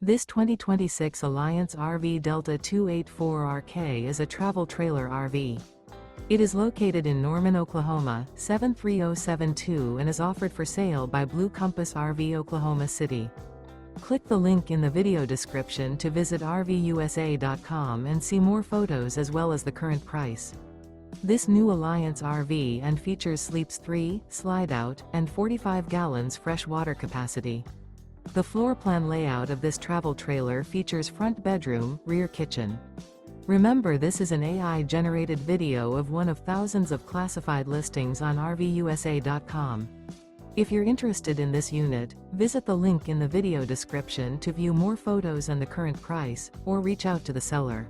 This 2026 Alliance RV Delta 284RK is a travel trailer RV. It is located in Norman, Oklahoma, 73072 and is offered for sale by Blue Compass RV Oklahoma City. Click the link in the video description to visit RVUSA.com and see more photos as well as the current price. This new Alliance RV and features sleeps 3, slide-out, and 45 gallons fresh water capacity. The floor plan layout of this travel trailer features front bedroom, rear kitchen. Remember, this is an AI-generated video of one of thousands of classified listings on RVUSA.com. If you're interested in this unit, visit the link in the video description to view more photos and the current price, or reach out to the seller.